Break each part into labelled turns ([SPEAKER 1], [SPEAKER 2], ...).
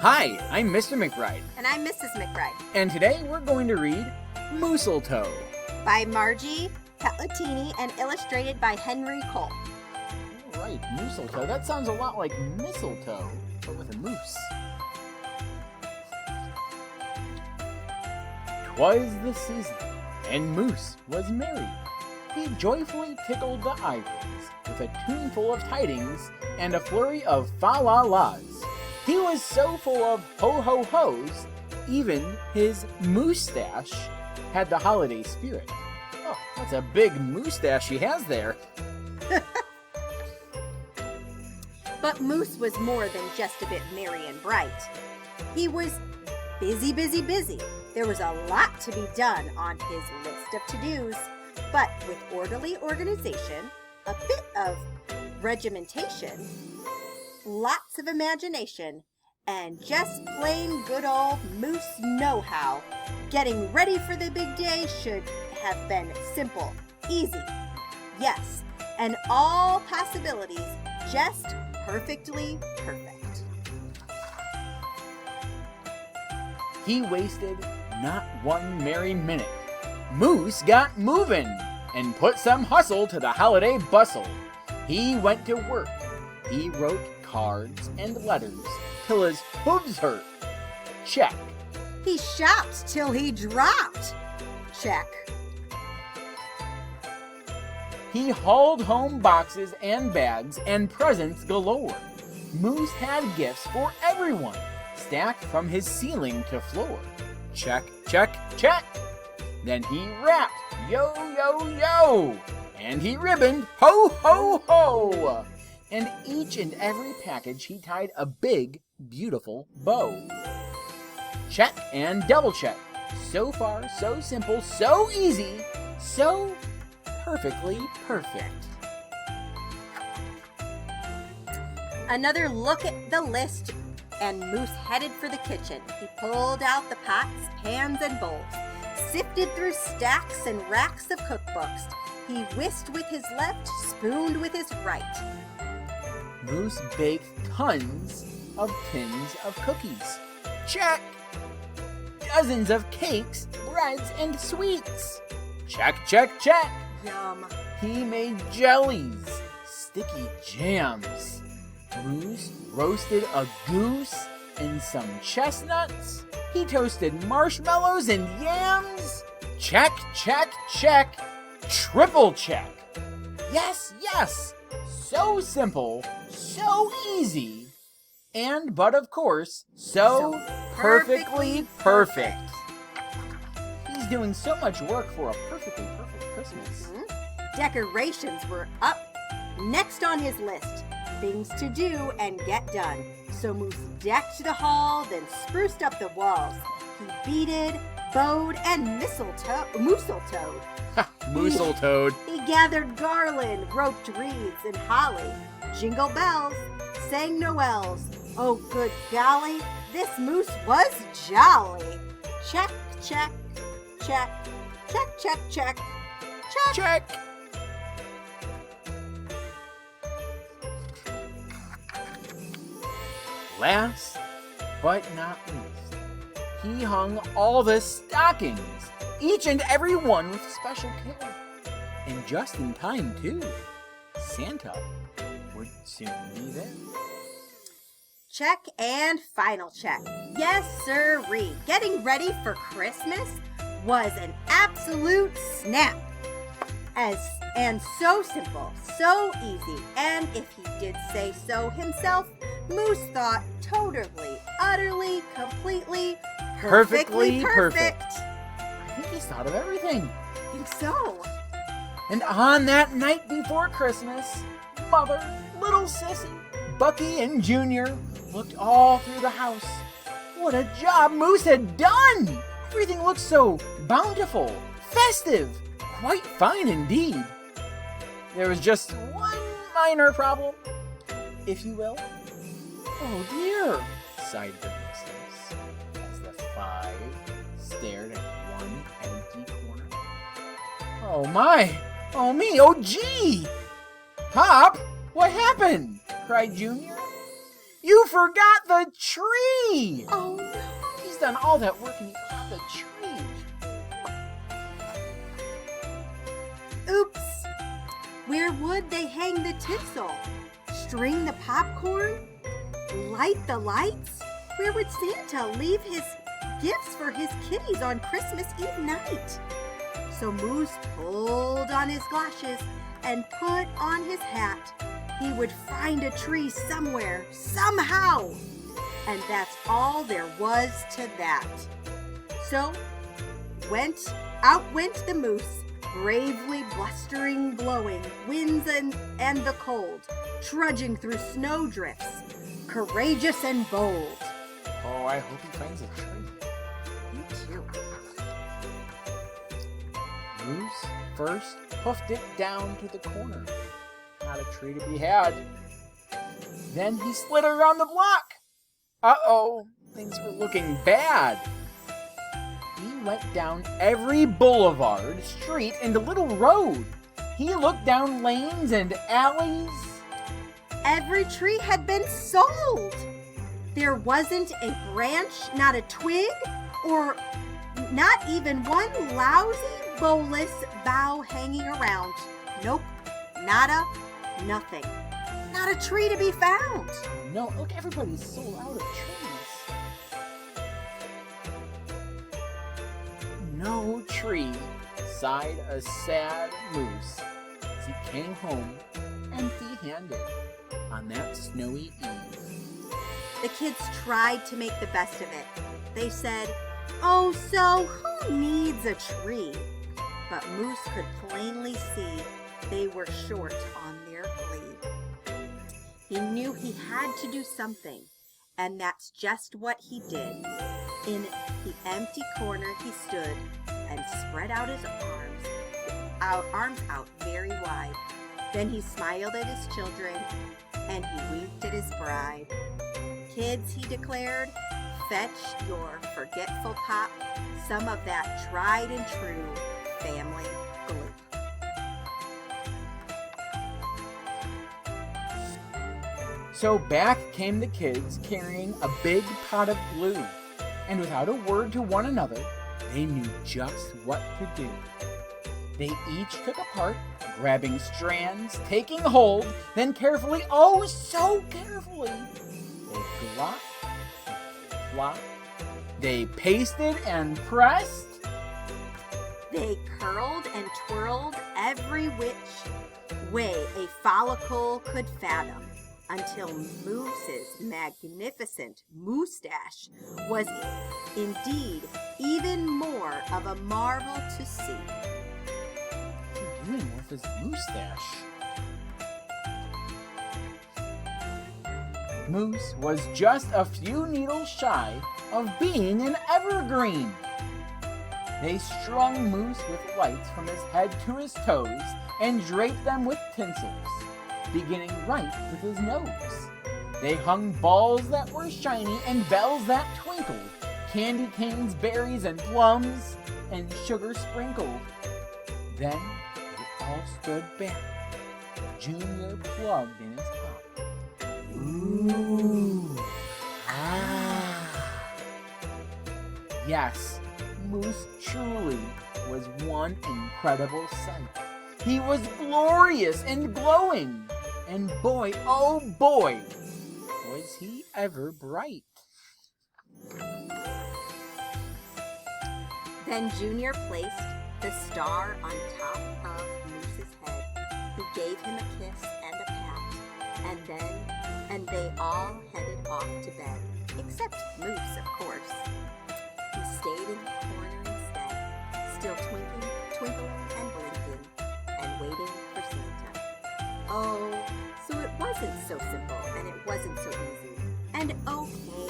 [SPEAKER 1] Hi, I'm Mr. McBride.
[SPEAKER 2] And I'm Mrs. McBride.
[SPEAKER 1] And today we're going to read Moosletoe
[SPEAKER 2] by Margie Petlatini and illustrated by Henry Cole.
[SPEAKER 1] All right, Moosletoe. That sounds a lot like mistletoe, but with a moose. 'Twas the season, and Moose was merry. He joyfully tickled the ivories with a tuneful of tidings and a flurry of fa-la-las. He was so full of ho-ho-hos, even his moustache had the holiday spirit. Oh, that's a big moustache he has there.
[SPEAKER 2] But Moose was more than just a bit merry and bright. He was busy, busy, busy. There was a lot to be done on his list of to-dos, but with orderly organization, a bit of regimentation, lots of imagination, and just plain good old Moose know-how, getting ready for the big day should have been simple, easy, yes, and all possibilities just perfectly perfect.
[SPEAKER 1] He wasted not one merry minute. Moose got moving and put some hustle to the holiday bustle. He went to work. He wrote cards and letters till his hooves hurt. Check.
[SPEAKER 2] He shopped till he dropped. Check.
[SPEAKER 1] He hauled home boxes and bags and presents galore. Moose had gifts for everyone, stacked from his ceiling to floor. Check, check, check. Then he wrapped, yo, yo, yo. And he ribboned, ho, ho, ho. And each and every package he tied a big, beautiful bow. Check and double check. So far, so simple, so easy, so perfectly perfect.
[SPEAKER 2] Another look at the list, and Moose headed for the kitchen. He pulled out the pots, pans, and bowls, sifted through stacks and racks of cookbooks. He whisked with his left, spooned with his right.
[SPEAKER 1] Moose baked tons of tins of cookies. Check! Dozens of cakes, breads, and sweets. Check, check, check.
[SPEAKER 2] Yum.
[SPEAKER 1] He made jellies, sticky jams. Moose roasted a goose and some chestnuts. He toasted marshmallows and yams. Check, check, check. Triple check. Yes, yes. So simple, so easy, and, but of course, so perfectly perfect. He's doing so much work for a perfectly perfect Christmas.
[SPEAKER 2] Decorations were up next on his list. Things to do and get done. So Moose decked the hall, then spruced up the walls. He beaded, bowed, and moosletoed.
[SPEAKER 1] Moosletoed.
[SPEAKER 2] He gathered garland, roped wreaths, and holly. Jingle bells, sang Noels. Oh, good golly, this Moose was jolly. Check, check, check, check, check, check, check.
[SPEAKER 1] Check. Last but not least, he hung all the stockings, each and every one with special care. And just in time, too. Santa would soon be there.
[SPEAKER 2] Check and final check. Yes, sirree. Getting ready for Christmas was an absolute snap. And so simple, so easy. And if he did say so himself, Moose thought totally, utterly, completely, perfectly perfect.
[SPEAKER 1] I think he's thought of everything.
[SPEAKER 2] I think so.
[SPEAKER 1] And on that night before Christmas, Mother, little Sissy, Bucky, and Junior looked all through the house. What a job Moose had done! Everything looked so bountiful, festive, quite fine indeed. There was just one minor problem, if you will. Oh dear, sighed the mistress, as the five stared at one empty corner. Oh my, oh me, oh gee! Pop, what happened? Cried Junior. You forgot the tree!
[SPEAKER 2] Oh no!
[SPEAKER 1] He's done all that work and he forgot the tree.
[SPEAKER 2] Oops! Where would they hang the tinsel? String the popcorn? Light the lights? Where would Santa leave his gifts for his kitties on Christmas Eve night? So Moose pulled on his glasses and put on his hat. He would find a tree somewhere, somehow. And that's all there was to that. So out went the moose, bravely blustering, blowing, winds and the cold, trudging through snowdrifts, courageous and bold.
[SPEAKER 1] Oh, I hope he finds a tree.
[SPEAKER 2] Me too.
[SPEAKER 1] Moose first hoofed it down to the corner. Not a tree to be had. Then he slid around the block. Uh-oh, things were looking bad. He went down every boulevard, street, and little road. He looked down lanes and alleys.
[SPEAKER 2] Every tree had been sold. There wasn't a branch, not a twig, or not even one lousy, bolus bough hanging around. Nope, nada, nothing. Not a tree to be found.
[SPEAKER 1] No, look, everybody's sold out of trees. No tree, sighed a sad moose as he came home empty-handed on that snowy eve.
[SPEAKER 2] The kids tried to make the best of it. They said, "Oh, so who needs a tree?" But Moose could plainly see they were short on their glee. He knew he had to do something, and that's just what he did. In the empty corner he stood and spread out his arms out very wide. Then he smiled at his children, and he winked at his bride. "Kids," he declared, "fetch your forgetful pop, some of that tried and true family glue."
[SPEAKER 1] So back came the kids carrying a big pot of glue, and without a word to one another, they knew just what to do. They each took a part, grabbing strands, taking hold, then carefully, oh so carefully, they glop, flop, they pasted and pressed.
[SPEAKER 2] They curled and twirled every which way a follicle could fathom, until Moose's magnificent moustache was indeed even more of a marvel to see.
[SPEAKER 1] What's he doing with his moustache? Moose was just a few needles shy of being an evergreen. They strung Moose with lights from his head to his toes and draped them with tinsels, beginning right with his nose. They hung balls that were shiny and bells that twinkled, candy canes, berries, and plums, and sugar sprinkled. Then they all stood back, Junior plugged in his top. Ooh! Ah! Yes, Moose truly was one incredible sight. He was glorious and glowing, and boy, oh boy, was he ever bright.
[SPEAKER 2] Then Junior placed the star on top of Moose's head. He gave him a kiss and a pat, and they all headed off to bed, except Moose, of course. He stayed in the corner instead, still twinkling and blinking, and waiting for Santa. Oh, so it wasn't so simple, and it wasn't so easy. And okay,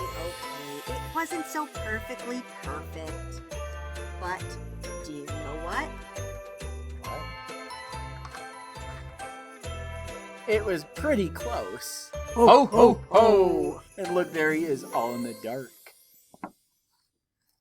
[SPEAKER 2] it wasn't so perfectly perfect. But do you know what?
[SPEAKER 1] What? It was pretty close. Ho, ho, ho! And look, there he is, all in the dark.